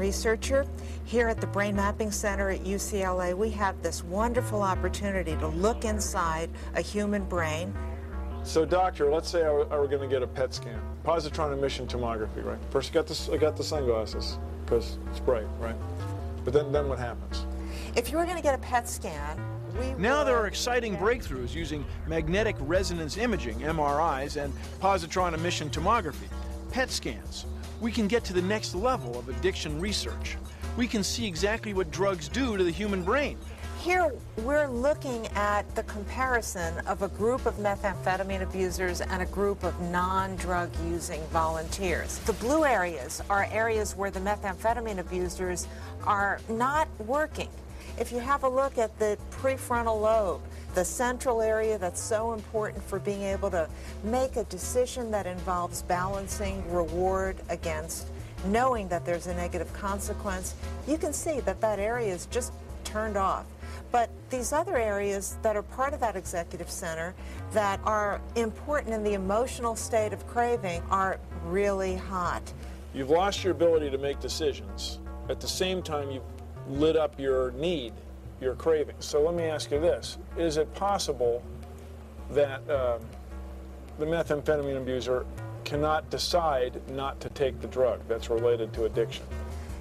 researcher. Here at the Brain Mapping Center at UCLA, we have this wonderful opportunity to look inside a human brain. So, doctor, let's say I were going to get a PET scan, positron emission tomography, right? First, I got the sunglasses because it's bright, right? But then what happens? If you were going to get a PET scan, now there are exciting breakthroughs using magnetic resonance imaging, MRIs, and positron emission tomography, PET scans. We can get to the next level of addiction research. We can see exactly what drugs do to the human brain. Here we're looking at the comparison of a group of methamphetamine abusers and a group of non-drug using volunteers. The blue areas are areas where the methamphetamine abusers are not working. If you have a look at the prefrontal lobe, the central area that's so important for being able to make a decision that involves balancing reward against knowing that there's a negative consequence, you can see that that area is just turned off. But these other areas that are part of that executive center that are important in the emotional state of craving are really hot. You've lost your ability to make decisions. At the same time, you've lit up your need, your craving. So let me ask you this. Is it possible that the methamphetamine abuser cannot decide not to take the drug that's related to addiction?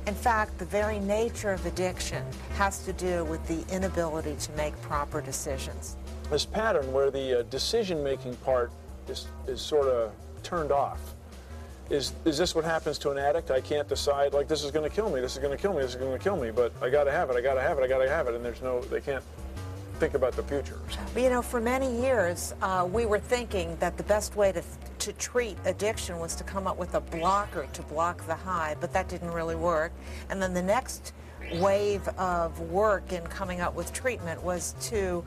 In fact, the very nature of addiction has to do with the inability to make proper decisions. This pattern where the decision-making part is sort of turned off. Is this what happens to an addict? I can't decide, like, this is going to kill me, this is going to kill me, this is going to kill me, but I got to have it, I got to have it, I got to have it, and they can't think about the future. But, you know, for many years, we were thinking that the best way to treat addiction was to come up with a blocker to block the high, but that didn't really work. And then the next wave of work in coming up with treatment was to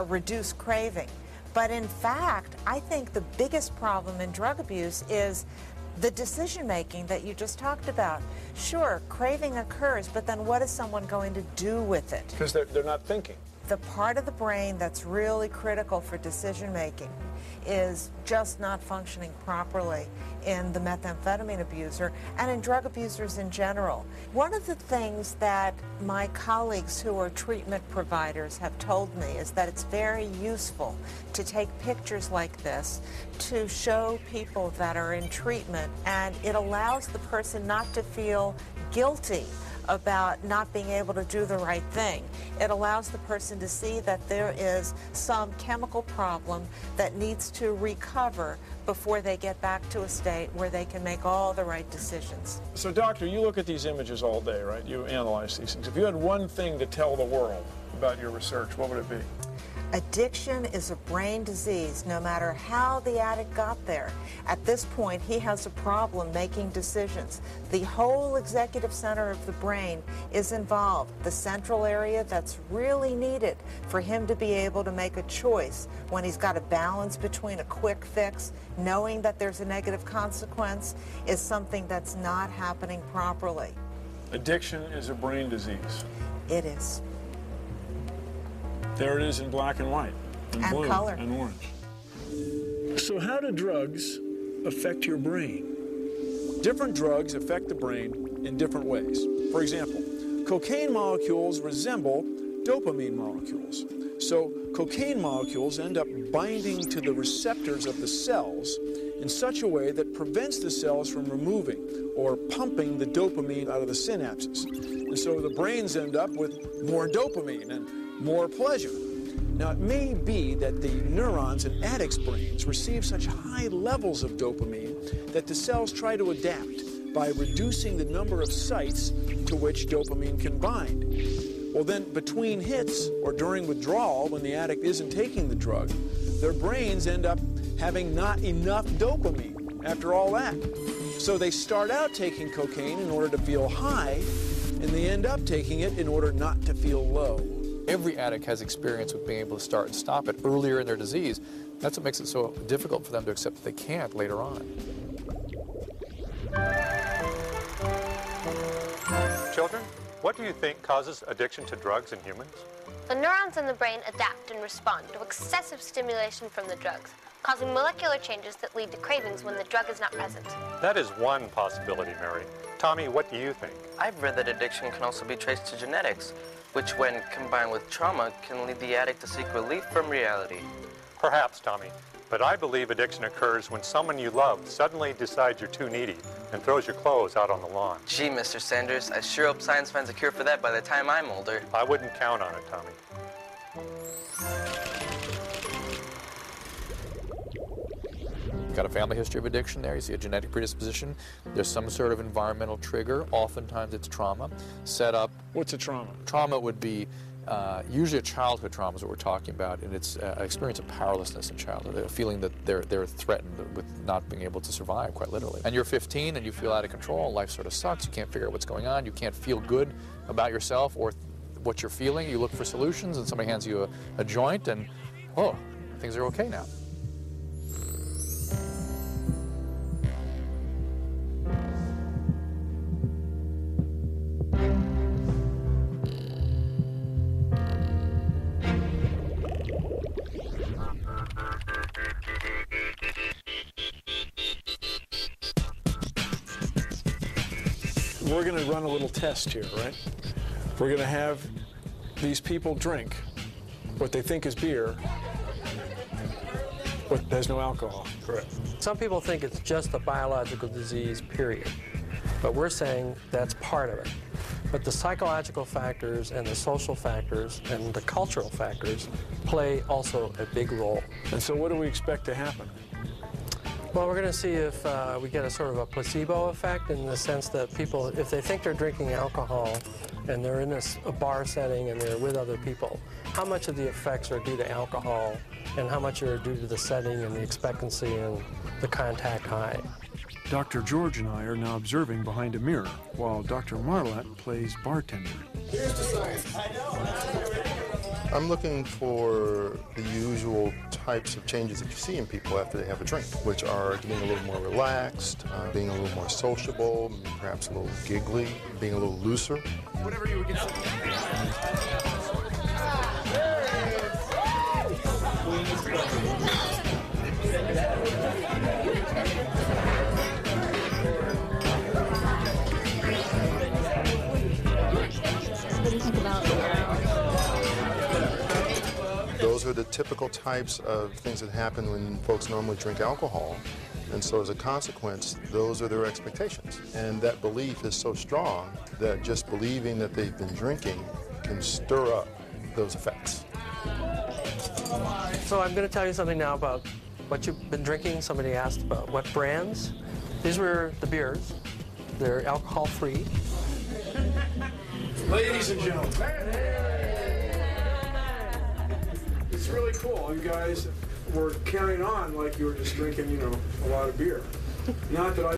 reduce craving. But in fact, I think the biggest problem in drug abuse is the decision-making that you just talked about. Sure, craving occurs, but then what is someone going to do with it? Because they're not thinking. The part of the brain that's really critical for decision-making is just not functioning properly in the methamphetamine abuser and in drug abusers in general. One of the things that my colleagues who are treatment providers have told me is that it's very useful to take pictures like this to show people that are in treatment, and it allows the person not to feel guilty about not being able to do the right thing. It allows the person to see that there is some chemical problem that needs to recover before they get back to a state where they can make all the right decisions. So, doctor, you look at these images all day, right? You analyze these things. If you had one thing to tell the world about your research, what would it be? Addiction is a brain disease, no matter how the addict got there. At this point, he has a problem making decisions. The whole executive center of the brain is involved, the central area that's really needed for him to be able to make a choice when he's got a balance between a quick fix, knowing that there's a negative consequence, is something that's not happening properly. Addiction is a brain disease. It is. There it is in black and white, and blue, color, and orange. So how do drugs affect your brain? Different drugs affect the brain in different ways. For example, cocaine molecules resemble dopamine molecules. So cocaine molecules end up binding to the receptors of the cells in such a way that prevents the cells from removing or pumping the dopamine out of the synapses. And so the brains end up with more dopamine and more pleasure. Now, it may be that the neurons in addicts' brains receive such high levels of dopamine that the cells try to adapt by reducing the number of sites to which dopamine can bind. Well, then, between hits or during withdrawal, when the addict isn't taking the drug, their brains end up having not enough dopamine after all that. So they start out taking cocaine in order to feel high, and they end up taking it in order not to feel low. Every addict has experience with being able to start and stop it earlier in their disease. That's what makes it so difficult for them to accept that they can't later on. Children, what do you think causes addiction to drugs in humans? The neurons in the brain adapt and respond to excessive stimulation from the drugs, causing molecular changes that lead to cravings when the drug is not present. That is one possibility, Mary. Tommy, what do you think? I've read that addiction can also be traced to genetics, which when combined with trauma can lead the addict to seek relief from reality. Perhaps, Tommy, but I believe addiction occurs when someone you love suddenly decides you're too needy and throws your clothes out on the lawn. Gee, Mr. Sanders, I sure hope science finds a cure for that by the time I'm older. I wouldn't count on it, Tommy. You've got a family history of addiction there, you see a genetic predisposition, there's some sort of environmental trigger, oftentimes it's trauma, set up. What's a trauma? Trauma would be usually a childhood trauma is what we're talking about, and it's an experience of powerlessness in childhood, a feeling that they're threatened with not being able to survive, quite literally. And you're 15 and you feel out of control, life sort of sucks, you can't figure out what's going on, you can't feel good about yourself or what you're feeling, you look for solutions and somebody hands you a joint and, oh, things are okay now. We're going to run a little test here, right? We're going to have these people drink what they think is beer, but there's no alcohol. Correct. Some people think it's just a biological disease, period. But we're saying that's part of it. But the psychological factors and the social factors and the cultural factors play also a big role. And so what do we expect to happen? Well, we're going to see if we get a sort of a placebo effect in the sense that people, if they think they're drinking alcohol and they're in a bar setting and they're with other people, how much of the effects are due to alcohol and how much are due to the setting and the expectancy and the contact high. Dr. George and I are now observing behind a mirror while Dr. Marlatt plays bartender. Here's the science. I'm looking for the usual types of changes that you see in people after they have a drink, which are being a little more relaxed, being a little more sociable, perhaps a little giggly, being a little looser. Whatever you would get. Those are the typical types of things that happen when folks normally drink alcohol. And so as a consequence, those are their expectations. And that belief is so strong that just believing that they've been drinking can stir up those effects. So I'm going to tell you something now about what you've been drinking. Somebody asked about what brands. These were the beers. They're alcohol-free. Ladies and gentlemen, it's really cool. You guys were carrying on like you were just drinking, you know, a lot of beer. Not that I